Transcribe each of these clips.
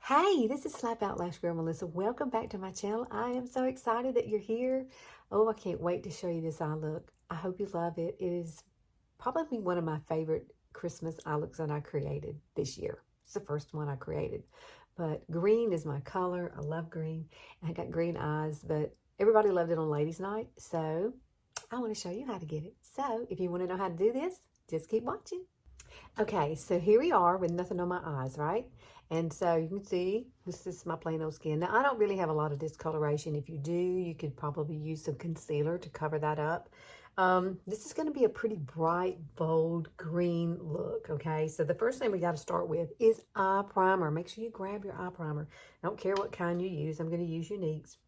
Hey, this is Slap Out Lash Girl Melissa. Welcome back to my channel. I am so excited that you're here. Oh, I can't wait to show you this eye look. I hope you love it. It is probably one of my favorite Christmas eye looks that I created this year. It's the first one I created. But green is my color. I love green. And I got green eyes, but everybody loved it on Ladies Night. So I want to show you how to get it. So if you want to know how to do this, just keep watching. Okay, so here we are with nothing on my eyes, right? And so you can see this is my plain old skin. Now, I don't really have a lot of discoloration. If you do, you could probably use some concealer to cover that up. This is going to be a pretty bright, bold green look, okay? So the first thing we got to start with is eye primer. Make sure you grab your eye primer. I don't care what kind you use. I'm going to use Younique's.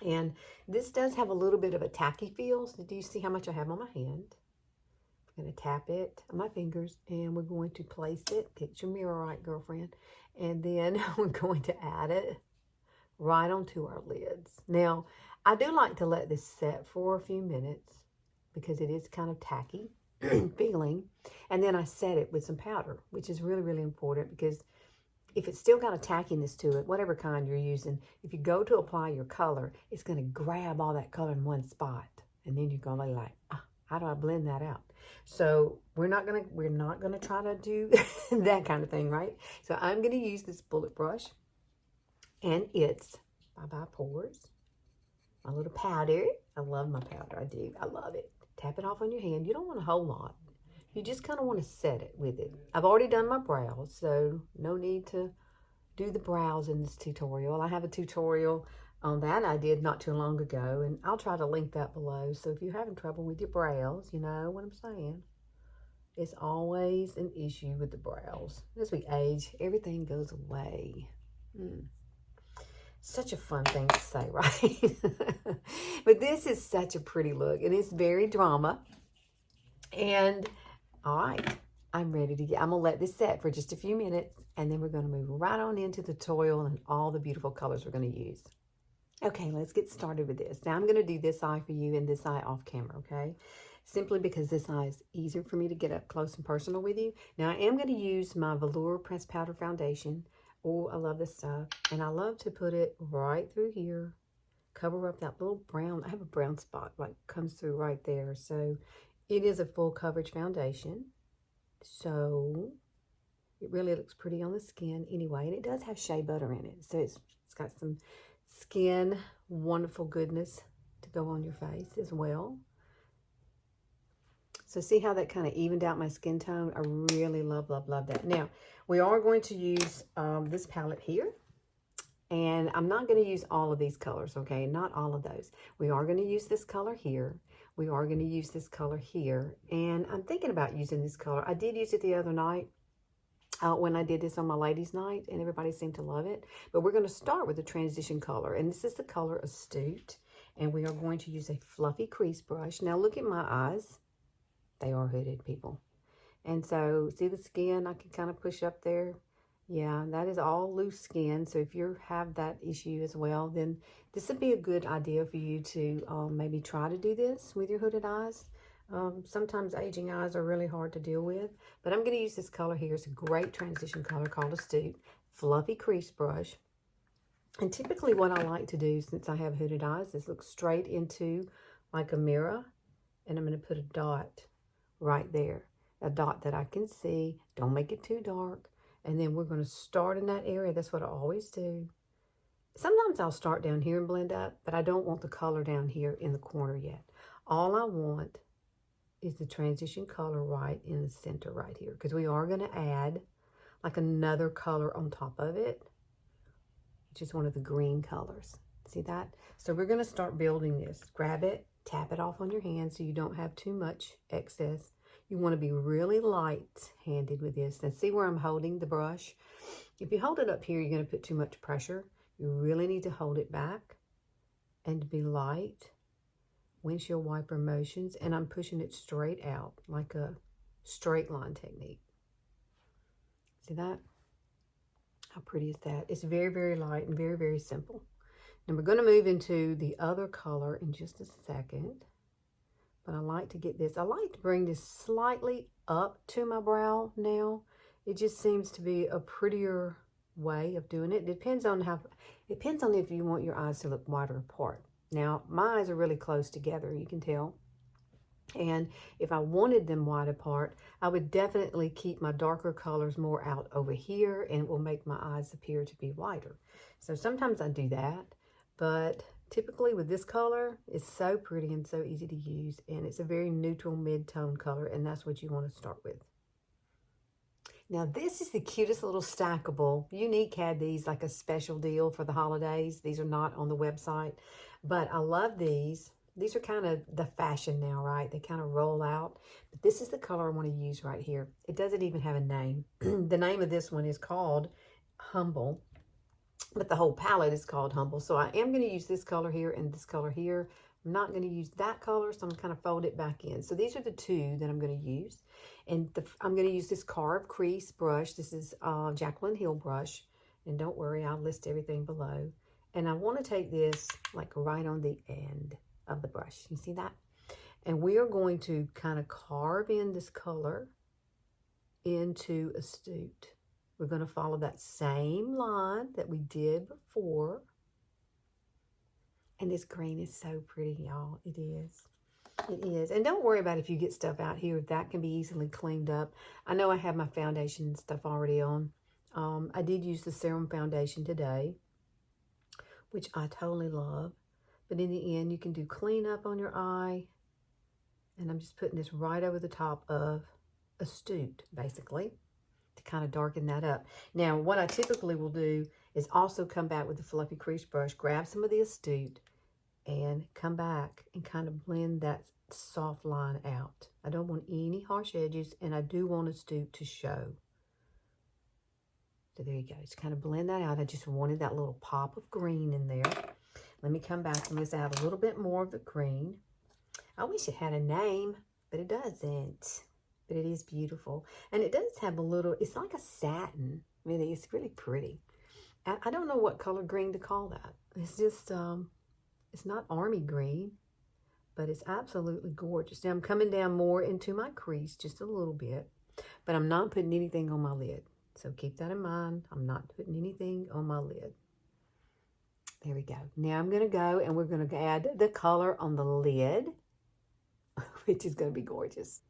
And this does have a little bit of a tacky feel. So do you see how much I have on my hand? I'm going to tap it on my fingers, and we're going to place it. Get your mirror right, girlfriend. And then we're going to add it right onto our lids. Now, I do like to let this set for a few minutes because it is kind of tacky feeling. And then I set it with some powder, which is really, really important because if it's still got a tackiness to it, whatever kind you're using, if you go to apply your color, it's going to grab all that color in one spot. And then you're going to be like, how do I blend that out? So we're not gonna try to do that kind of thing, right? So I'm gonna use this bullet brush, and it's by Pores, my little powder. I love my powder. I do. I love it. Tap it off on your hand. You don't want a whole lot. You just kind of want to set it with it. I've already done my brows, so no need to do the brows in this tutorial. I have a tutorial on that I did not too long ago, and I'll try to link that below. So if you're having trouble with your brows, you know what I'm saying. It's always an issue with the brows. As we age, everything goes away. Such a fun thing to say, right? But this is such a pretty look, and it's very drama. And all right, I'm ready to I'm gonna let this set for just a few minutes, and then we're gonna move right on into the tutorial and all the beautiful colors we're gonna use. Okay, let's get started with this. Now I'm going to do this eye for you and this eye off camera, okay? Simply because this eye is easier for me to get up close and personal with you. Now I am going to use my Velour Pressed Powder Foundation. Oh, I love this stuff. And I love to put it right through here. Cover up that little brown, I have a brown spot like comes through right there. So it is a full coverage foundation. So it really looks pretty on the skin anyway. And it does have shea butter in it. So it's got some skin wonderful goodness to go on your face as well. So see how that kind of evened out my skin tone? I really love that. Now we are going to use this palette here, and I'm not going to use all of these colors, okay? Not all of those. We are going to use this color here. We are going to use this color here, and I'm thinking about using this color. I did use it the other night when I did this on my ladies night, and everybody seemed to love it. But we're going to start with the transition color, and this is the color Astute, and we are going to use a fluffy crease brush. Now look at my eyes. They are hooded, people. And so see the skin I can kind of push up there? Yeah, that is all loose skin. So if you have that issue as well, then this would be a good idea for you to maybe try to do this with your hooded eyes. Sometimes aging eyes are really hard to deal with, but I'm going to use this color here. It's a great transition color called Astute, fluffy crease brush. And typically what I like to do, since I have hooded eyes, is look straight into like a mirror, and I'm going to put a dot right there, a dot that I can see. Don't make it too dark. And then we're going to start in that area. That's what I always do. Sometimes I'll start down here and blend up, but I don't want the color down here in the corner yet. All I want is the transition color right in the center right here, because we are going to add like another color on top of it, which is one of the green colors. See that? So we're going to start building this. Grab it, tap it off on your hand so you don't have too much excess. You want to be really light-handed with this. And see where I'm holding the brush? If you hold it up here, you're going to put too much pressure. You really need to hold it back and be light. Windshield wiper motions, and I'm pushing it straight out like a straight line technique. See that? How pretty is that? It's very, very light and very, very simple. And we're going to move into the other color in just a second. But I like to get this. I like to bring this slightly up to my brow now. It just seems to be a prettier way of doing it. It depends on if you want your eyes to look wider apart. Now, my eyes are really close together, you can tell. And if I wanted them wide apart, I would definitely keep my darker colors more out over here, and it will make my eyes appear to be wider. So sometimes I do that, but typically with this color, it's so pretty and so easy to use, and it's a very neutral mid-tone color, and that's what you want to start with. Now this is the cutest little stackable. Younique had these like a special deal for the holidays. These are not on the website, but I love these. These are kind of the fashion now, right? They kind of roll out. But this is the color I want to use right here. It doesn't even have a name. The name of this one is called Humble, but the whole palette is called Humble. So I am going to use this color here and this color here. I'm not going to use that color, so I'm going to kind of fold it back in. So these are the two that I'm going to use. And I'm going to use this carved crease brush. This is Jacklyn Hill brush. And don't worry, I'll list everything below. And I want to take this like right on the end of the brush. You see that? And we are going to kind of carve in this color into Astute. We're going to follow that same line that we did before. And this green is so pretty, y'all. It is. It is. And don't worry about if you get stuff out here. That can be easily cleaned up. I know I have my foundation and stuff already on. I did use the serum foundation today, which I totally love. But in the end, you can do cleanup on your eye. And I'm just putting this right over the top of Astute, basically, to kind of darken that up. Now, what I typically will do is also come back with the fluffy crease brush, grab some of the Astute, and come back and kind of blend that soft line out. I don't want any harsh edges, and I do want Astute to show. So there you go. Just kind of blend that out. I just wanted that little pop of green in there. Let me come back and let's add a little bit more of the green. I wish it had a name, but it doesn't. But it is beautiful. And it does have a little, it's like a satin. Really, it's really pretty. I don't know what color green to call that. It's just, it's not army green, but it's absolutely gorgeous. Now I'm coming down more into my crease, just a little bit, but I'm not putting anything on my lid. So keep that in mind. I'm not putting anything on my lid. There we go. Now I'm going to go and we're going to add the color on the lid, which is going to be gorgeous.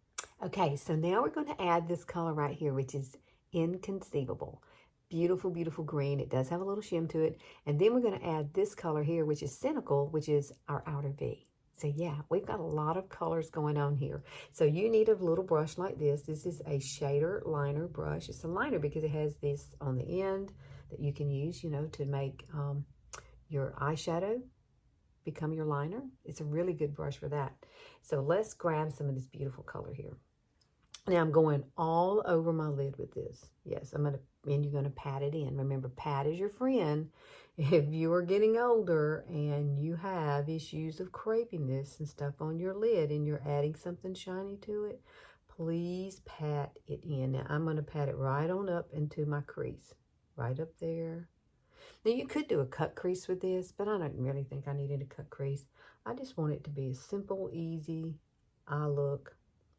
Okay, so now we're going to add this color right here, which is Inconceivable. Beautiful, beautiful green. It does have a little shim to it. And then we're going to add this color here, which is Cynical, which is our outer V. So yeah, we've got a lot of colors going on here. So you need a little brush like this. This is a shader liner brush. It's a liner because it has this on the end that you can use, you know, to make your eyeshadow become your liner. It's a really good brush for that. So let's grab some of this beautiful color here. Now I'm going all over my lid with this. Yes, and you're going to pat it in. Remember, pat is your friend. If you are getting older and you have issues of crepiness and stuff on your lid and you're adding something shiny to it, please pat it in. Now I'm going to pat it right on up into my crease. Right up there. Now you could do a cut crease with this, but I don't really think I needed a cut crease. I just want it to be a simple, easy eye look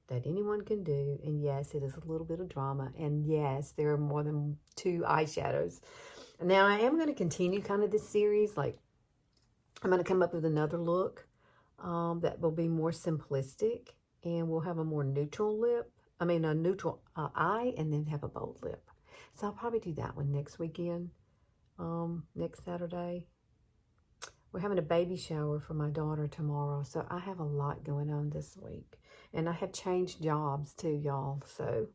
that anyone can do. And yes, it is a little bit of drama. And yes, there are more than 2 eyeshadows. Now I am going to continue kind of this series. Like I'm going to come up with another look that will be more simplistic. And we'll have a more neutral lip. I mean a neutral eye and then have a bold lip. So I'll probably do that one next weekend. Next Saturday. We're having a baby shower for my daughter tomorrow. So I have a lot going on this week. And I have changed jobs too, y'all. So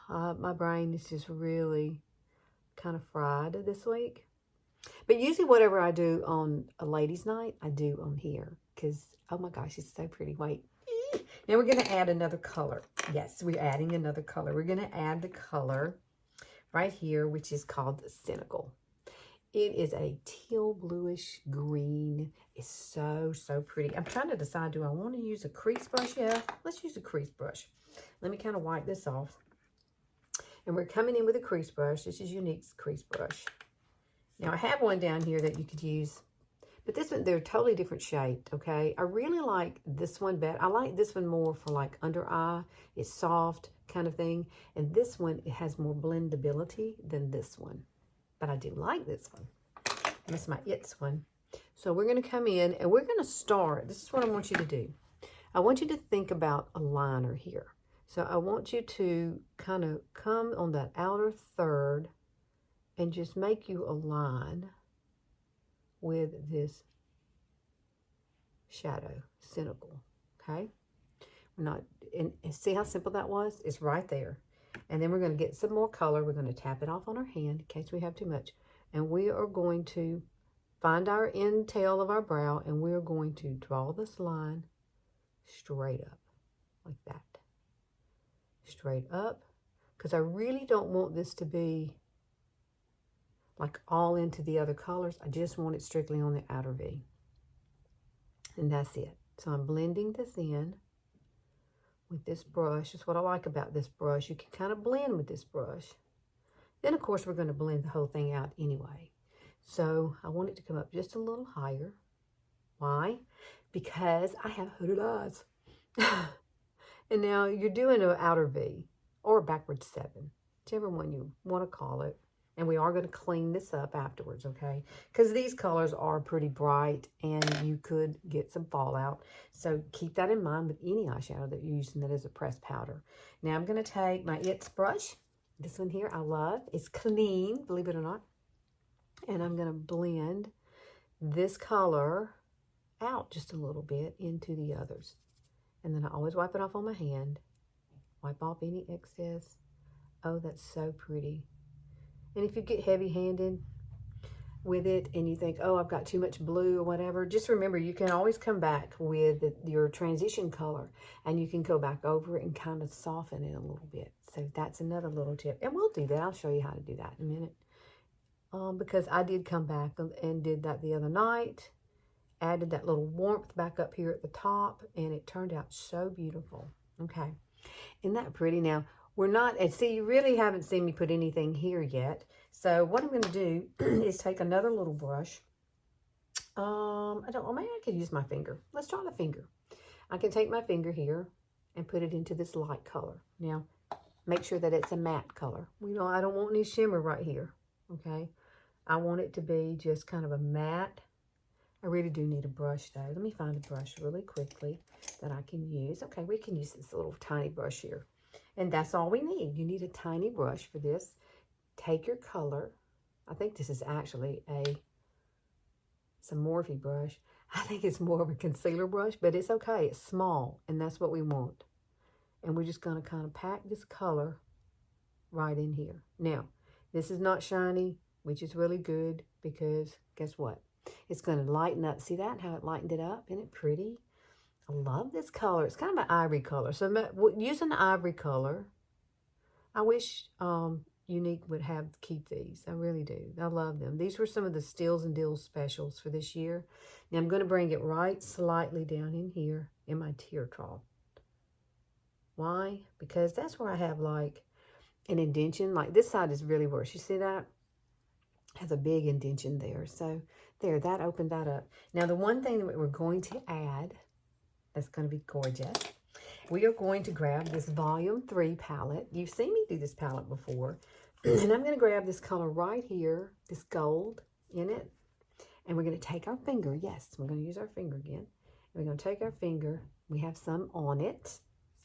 my brain is just really kind of fried this week. But usually whatever I do on a ladies' night, I do on here. Because, oh my gosh, it's so pretty. Wait. Now we're going to add another color. Yes, we're adding another color. We're going to add the color right here, which is called Cynical. It is a teal bluish green. It's so, so pretty. I'm trying to decide, do I want to use a crease brush? Yeah, let's use a crease brush. Let me kind of wipe this off. And we're coming in with a crease brush. This is Younique's crease brush. Now, I have one down here that you could use, But this one, they're totally different shaped, okay? I really like this one better. I like this one more for like under eye. It's soft kind of thing. And this one, it has more blendability than this one. But I do like this one. That's my It's one. So we're going to come in and we're going to start. This is what I want you to do. I want you to think about a liner here. So I want you to kind of come on that outer third and just make you a line with this shadow, Cynical, okay? We're not, and see how simple that was? It's right there. And then we're going to get some more color. We're going to tap it off on our hand in case we have too much. And we are going to find our end tail of our brow, and we're going to draw this line straight up, like that. Straight up, because I really don't want this to be like all into the other colors. I just want it strictly on the outer V. And that's it. So I'm blending this in with this brush. That's what I like about this brush. You can kind of blend with this brush. Then, of course, we're going to blend the whole thing out anyway. So I want it to come up just a little higher. Why? Because I have hooded eyes. And now you're doing an outer V or a backward 7, whichever one you want to call it. And we are going to clean this up afterwards, okay? Because these colors are pretty bright and you could get some fallout. So keep that in mind with any eyeshadow that you're using that is a pressed powder. Now I'm going to take my It's brush. This one here I love. It's clean, believe it or not. And I'm going to blend this color out just a little bit into the others. And then I always wipe it off on my hand. Wipe off any excess. Oh, that's so pretty. And if you get heavy-handed with it and you think, oh, I've got too much blue or whatever, just remember you can always come back with your transition color and you can go back over it and kind of soften it a little bit. So that's another little tip. And we'll do that. I'll show you how to do that in a minute. Because I did come back and did that the other night. Added that little warmth back up here at the top, and it turned out so beautiful. Okay. Isn't that pretty? Now, we're not, and see, you really haven't seen me put anything here yet. So what I'm going to do is take another little brush. I don't know, maybe I could use my finger. Let's try the finger. I can take my finger here and put it into this light color. Now, make sure that it's a matte color. You know, I don't want any shimmer right here, okay? I want it to be just kind of a matte. I really do need a brush, though. Let me find a brush really quickly that I can use. Okay, we can use this little tiny brush here. And that's all we need. You need a tiny brush for this. Take your color. I think this is actually some Morphe brush. I think it's more of a concealer brush, but it's okay. It's small, and that's what we want. And we're just going to kind of pack this color right in here. Now, this is not shiny, which is really good because guess what? It's going to lighten up. See that? How it lightened it up? Isn't it pretty? I love this color. It's kind of an ivory color. So using the ivory color, I wish Younique would keep these. I really do. I love them. These were some of the Steals and Deals specials for this year. Now I'm going to bring it right slightly down in here in my tear trough. Why? Because that's where I have like an indentation. Like this side is really worse. You see that? Has a big indentation there. So there, that opened that up. Now the one thing that we're going to add that's going to be gorgeous, we are going to grab this Volume 3 palette. You've seen me do this palette before. And I'm going to grab this color right here, this gold in it. And we're going to take our finger. Yes, we're going to use our finger again. We're going to take our finger. We have some on it.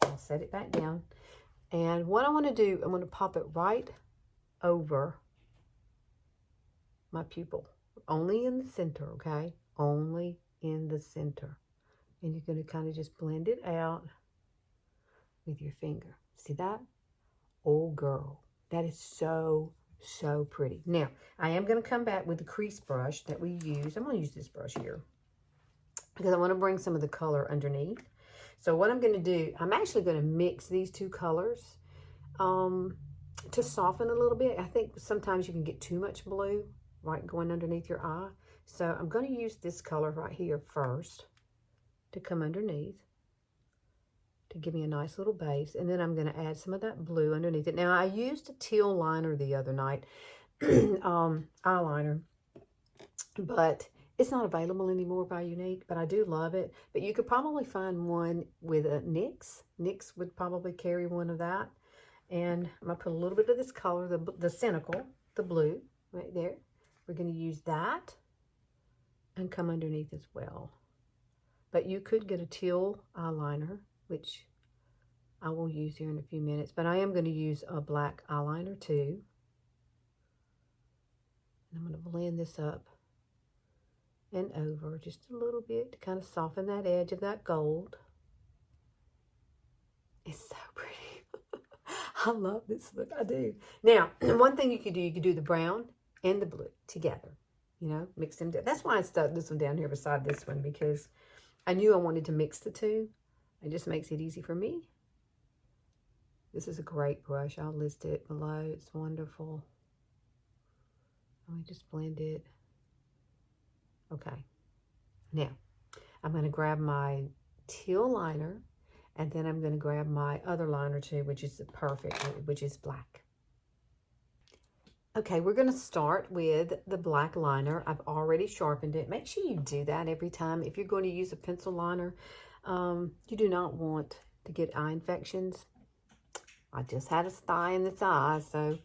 So I'll set it back down. And what I want to do, I'm going to pop it right over my pupil. Only in the center, okay? Only in the center. And you're going to kind of just blend it out with your finger. See that? Oh, girl. That is so, so pretty. Now, I am going to come back with the crease brush that we use. I'm going to use this brush here because I want to bring some of the color underneath. So what I'm going to do, I'm actually going to mix these two colors to soften a little bit. I think sometimes you can get too much blue right going underneath your eye. So I'm going to use this color right here first to come underneath to give me a nice little base. And then I'm going to add some of that blue underneath it. Now, I used a teal liner the other night, eyeliner, but It's not available anymore by Younique, but I do love it. But you could probably find one with a NYX. NYX would probably carry one of that. And I'm going to put a little bit of this color, the Cynical, the blue, right there. We're going to use that and come underneath as well. But you could get a teal eyeliner, which I will use here in a few minutes. But I am going to use a black eyeliner too. And I'm going to blend this up and over just a little bit to kind of soften that edge of that gold. It's so pretty. I love this look. I do. Now, one thing you could do the brown and the blue together. You know, mix them together. That's why I stuck this one down here beside this one, because I knew I wanted to mix the two. It just makes it easy for me. This is a great brush. I'll list it below. It's wonderful. Let me just blend it. Okay. Now, I'm going to grab my teal liner, and then I'm going to grab my other liner too, which is the perfect, which is black. Okay, we're going to start with the black liner. I've already sharpened it. Make sure you do that every time. If you're going to use a pencil liner, you do not want to get eye infections. I just had a sty in this eye, so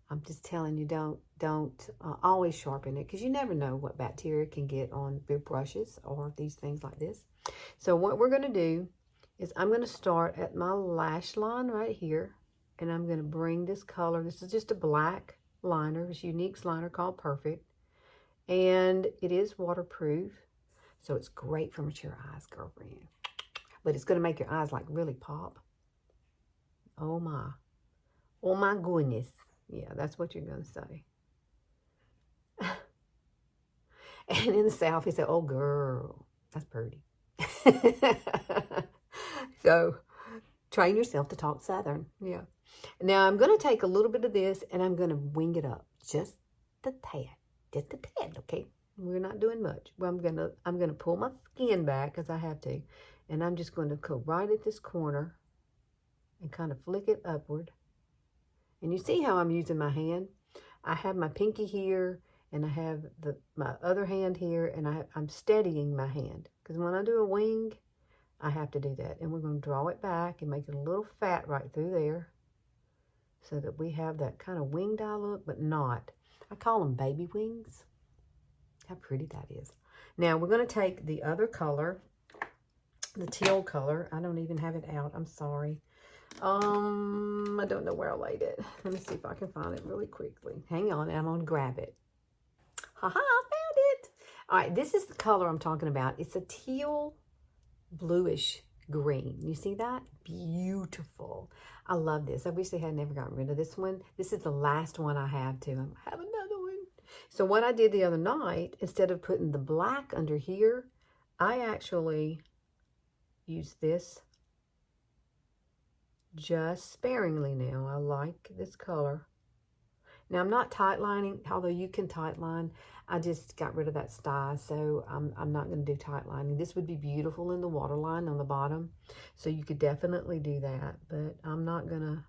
I'm just telling you, don't always sharpen it, because you never know what bacteria can get on big brushes or these things like this. So what we're going to do is I'm going to start at my lash line right here, and I'm going to bring this color. This is just a black liner. It's Younique's liner called Perfect, and it is waterproof, so it's great for mature eyes, girlfriend. But it's going to make your eyes like really pop. Oh my goodness. Yeah, that's what you're going to say. And in the South, he said, oh, girl, that's pretty. So, train yourself to talk Southern. Yeah. Now, I'm going to take a little bit of this, and I'm going to wing it up. Just a tad, okay? We're not doing much. Well, I'm going to pull my skin back, because I have to. And I'm just going to go right at this corner and kind of flick it upward. And you see how I'm using my hand? I have my pinky here, and I have my other hand here, and I'm steadying my hand. Because when I do a wing, I have to do that. And we're going to draw it back and make it a little fat right through there, so that we have that kind of winged eye look, but not. I call them baby wings. How pretty that is. Now, we're going to take the other color, the teal color. I don't even have it out. I'm sorry. I don't know where I laid it. Let me see if I can find it really quickly. Hang on, I'm going to grab it. Haha, I found it. All right, this is the color I'm talking about. It's a teal bluish green. You see that? Beautiful. I love this. I wish they had never gotten rid of this one. This is the last one I have too. I have another one. So what I did the other night, instead of putting the black under here, I actually used this just sparingly now. I like this color. Now, I'm not tight lining, although you can tight line. I just got rid of that sty, so I'm not going to do tight lining. This would be beautiful in the waterline on the bottom, so you could definitely do that, but I'm not gonna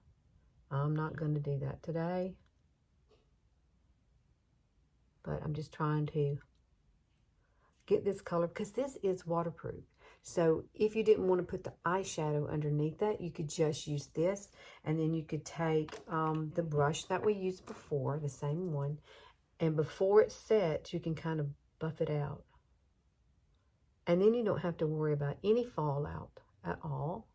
do that today. But I'm just trying to get this color, because this is waterproof. So if you didn't want to put the eyeshadow underneath that, you could just use this, and then you could take the brush that we used before, the same one, and before it sets, you can kind of buff it out. And then you don't have to worry about any fallout at all.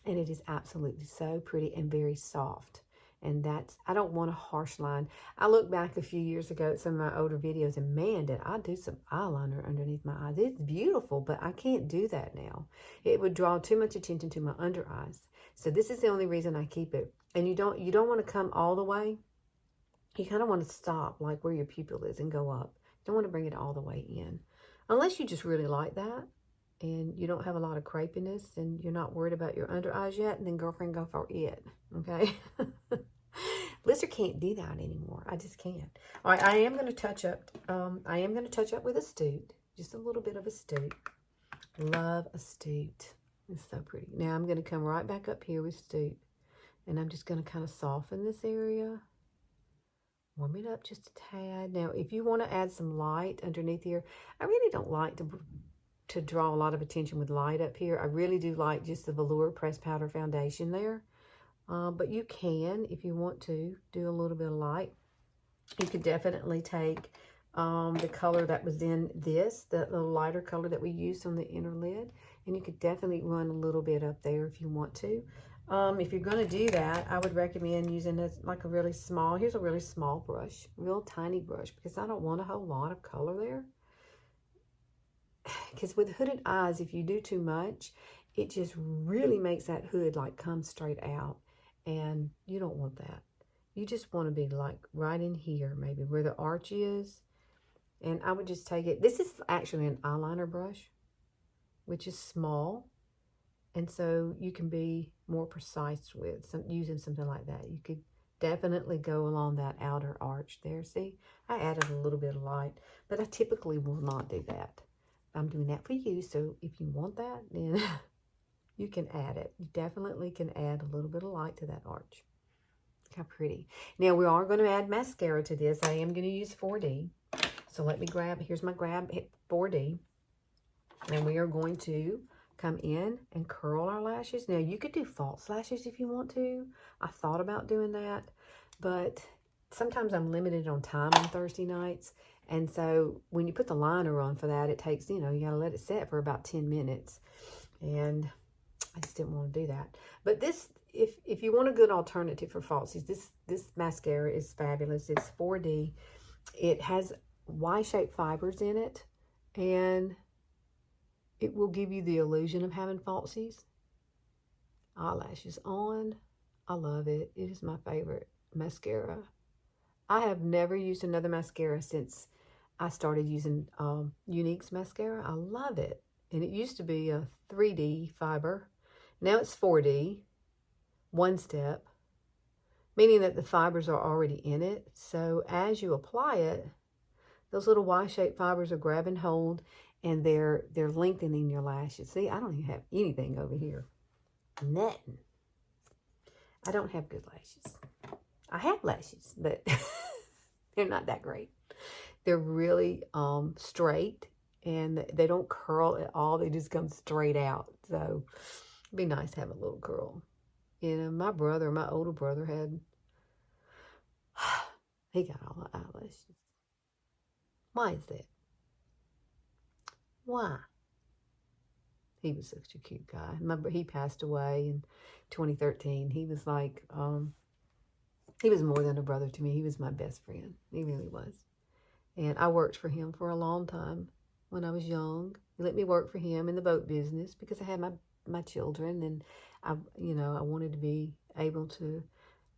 And it is absolutely so pretty and very soft. And I don't want a harsh line. I look back a few years ago at some of my older videos, and man, did I do some eyeliner underneath my eyes. It's beautiful, but I can't do that now. It would draw too much attention to my under eyes. So this is the only reason I keep it. And you don't want to come all the way. You kind of want to stop like where your pupil is and go up. You don't want to bring it all the way in. Unless you just really like that and you don't have a lot of crepiness and you're not worried about your under eyes yet, and then girlfriend, go for it. Okay? Blister can't do that anymore. I just can't. All right, I am going to touch up. I am going to touch up with Astute. Just a little bit of Astute. Love Astute. It's so pretty. Now I'm going to come right back up here with Astute, and I'm just going to kind of soften this area. warm it up just a tad. Now, if you want to add some light underneath here, I really don't like to draw a lot of attention with light up here. I really do like just the Velour Pressed Powder Foundation there. But you can, if you want to, do a little bit of light. You could definitely take the color that was in this, the little lighter color that we used on the inner lid, and you could definitely run a little bit up there if you want to. If you're going to do that, I would recommend using this like a really small, here's a really small brush, real tiny brush, because I don't want a whole lot of color there. Because with hooded eyes, if you do too much, it just really makes that hood like come straight out, and you don't want that. You just want to be like right in here, maybe where the arch is. And I would just take it. This is actually an eyeliner brush, which is small. And so you can be more precise with using something like that. You could definitely go along that outer arch there. See, I added a little bit of light, but I typically will not do that. I'm doing that for you. So if you want that, then you can add it. You definitely can add a little bit of light to that arch. How pretty. Now we are going to add mascara to this. I am going to use 4D. So let me here's my grab 4D. And we are going to come in and curl our lashes. Now you could do false lashes if you want to. I thought about doing that, but sometimes I'm limited on time on Thursday nights. And so when you put the liner on for that, it takes, you know, you got to let it set for about 10 minutes. And I just didn't want to do that. But this, if you want a good alternative for falsies, this mascara is fabulous. It's 4D. It has Y-shaped fibers in it, and it will give you the illusion of having falsies. Eyelashes on. I love it. It is my favorite mascara. I have never used another mascara since I started using Younique's mascara. I love it. And it used to be a 3D fiber. Now it's 4D, one step, meaning that the fibers are already in it. So as you apply it, those little Y-shaped fibers are grabbing hold, and they're lengthening your lashes. See, I don't even have anything over here. Nothing. I don't have good lashes. I have lashes, but they're not that great. They're really straight, and they don't curl at all. They just come straight out. So it'd be nice to have a little curl. You know, my older brother had, he got all the eyelashes. Why is that? Why? He was such a cute guy. He passed away in 2013. He was like, he was more than a brother to me. He was my best friend. He really was. And I worked for him for a long time when I was young. He let me work for him in the boat business because I had my children, and I wanted to be able to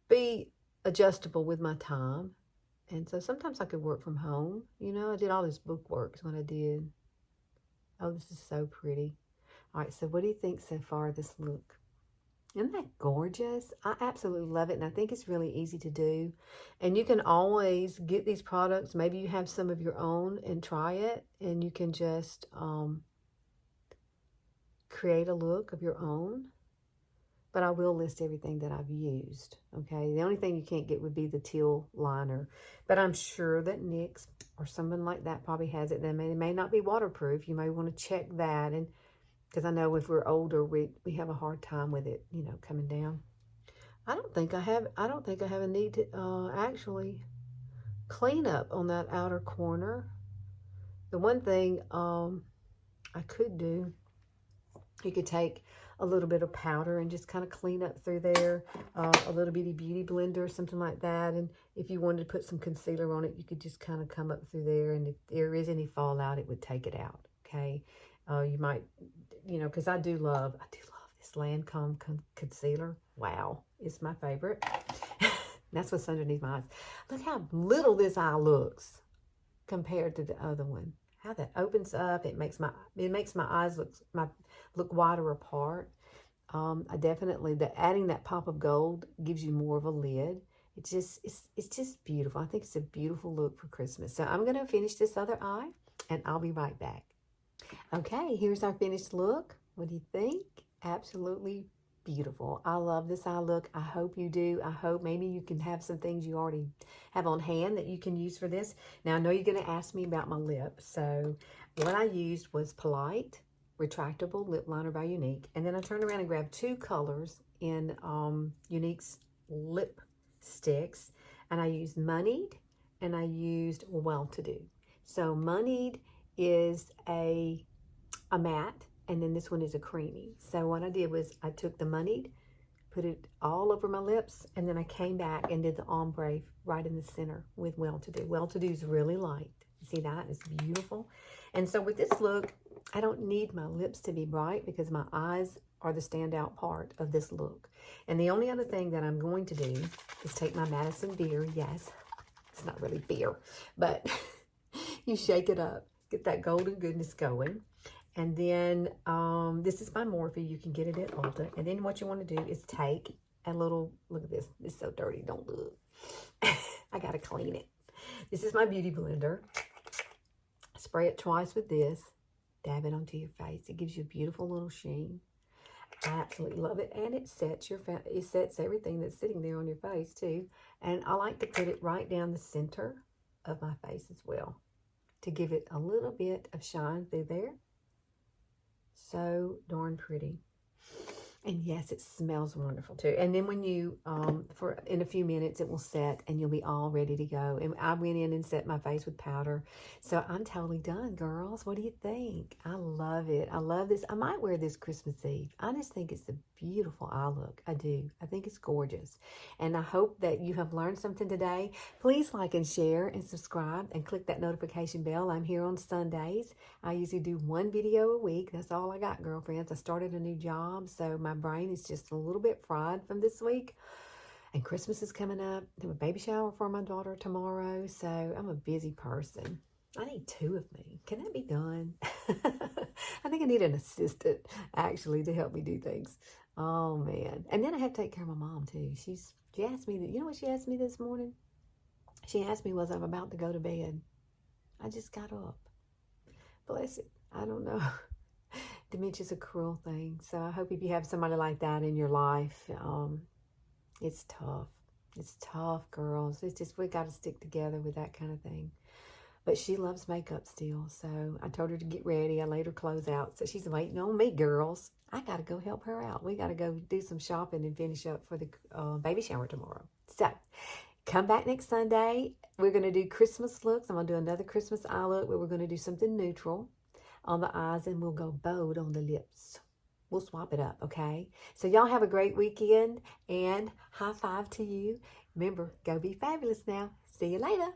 be adjustable with my time. And so sometimes I could work from home. You know, I did all this book work is what I did. Oh, this is so pretty. All right, so what do you think so far of this look? Isn't that gorgeous? I absolutely love it, and I think it's really easy to do. And you can always get these products. Maybe you have some of your own and try it, and you can just create a look of your own. But I will list everything that I've used, okay? The only thing you can't get would be the teal liner. But I'm sure that NYX or someone like that probably has it. Then it may not be waterproof. You may want to check that, and because I know if we're older, we have a hard time with it, you know, coming down. I don't think I have a need to actually clean up on that outer corner. The one thing I could do, you could take a little bit of powder and just kind of clean up through there, a little bitty beauty blender or something like that. And if you wanted to put some concealer on it, you could just kind of come up through there, and if there is any fallout, it would take it out, okay? You might, you know, because I do love this Lancome concealer. Wow, it's my favorite. That's what's underneath my eyes. Look how little this eye looks compared to the other one. How that opens up, it makes my eyes look wider apart. I definitely, adding that pop of gold gives you more of a lid. It's just beautiful. I think it's a beautiful look for Christmas. So I'm gonna finish this other eye, and I'll be right back. Okay, here's our finished look. What do you think? Absolutely beautiful. I love this eye look. I hope you do. I hope maybe you can have some things you already have on hand that you can use for this. Now, I know you're going to ask me about my lip. So what I used was Polite Retractable Lip Liner by Younique. And then I turned around and grabbed 2 colors in Younique's lip sticks. And I used Moneyed and I used Well-To-Do. So Moneyed is a matte, and then this one is a creamy. So what I did was I took the Moneyed, put it all over my lips, and then I came back and did the ombre right in the center with Well-To-Do. Well-To-Do is really light. See that? It's beautiful. And so with this look, I don't need my lips to be bright because my eyes are the standout part of this look. And the only other thing that I'm going to do is take my Madison beer. Yes, it's not really beer, but you shake it up, get that golden goodness going. And then this is by Morphe. You can get it at Ulta. And then what you want to do is take a little, look at this. It's so dirty. Don't look. I got to clean it. This is my beauty blender. Spray it twice with this. Dab it onto your face. It gives you a beautiful little sheen. I absolutely love it. And it sets everything that's sitting there on your face too. And I like to put it right down the center of my face as well to give it a little bit of shine through there. So darn pretty. And yes, it smells wonderful too. And then when you, in a few minutes, it will set and you'll be all ready to go. And I went in and set my face with powder. So I'm totally done, girls. What do you think? I love it. I love this. I might wear this Christmas Eve. I just think it's a beautiful eye look. I do. I think it's gorgeous. And I hope that you have learned something today. Please like and share and subscribe and click that notification bell. I'm here on Sundays. I usually do 1 video a week. That's all I got, girlfriends. I started a new job, so my brain is just a little bit fried from this week. And Christmas is coming up. I have a baby shower for my daughter tomorrow, so I'm a busy person. I need 2 of me. Can that be done? I think I need an assistant, actually, to help me do things. Oh, man. And then I have to take care of my mom, too. She asked me, you know what she asked me this morning? She asked me, was I about to go to bed? I just got up. Bless it. I don't know. Dementia's a cruel thing. So I hope if you have somebody like that in your life, it's tough. It's tough, girls. It's just, we got to stick together with that kind of thing. But she loves makeup still, so I told her to get ready. I laid her clothes out, so she's waiting on me, girls. I got to go help her out. We got to go do some shopping and finish up for the baby shower tomorrow. So come back next Sunday. We're going to do Christmas looks. I'm going to do another Christmas eye look where we're going to do something neutral on the eyes, and we'll go bold on the lips. We'll swap it up, okay? So y'all have a great weekend, and high five to you. Remember, go be fabulous now. See you later.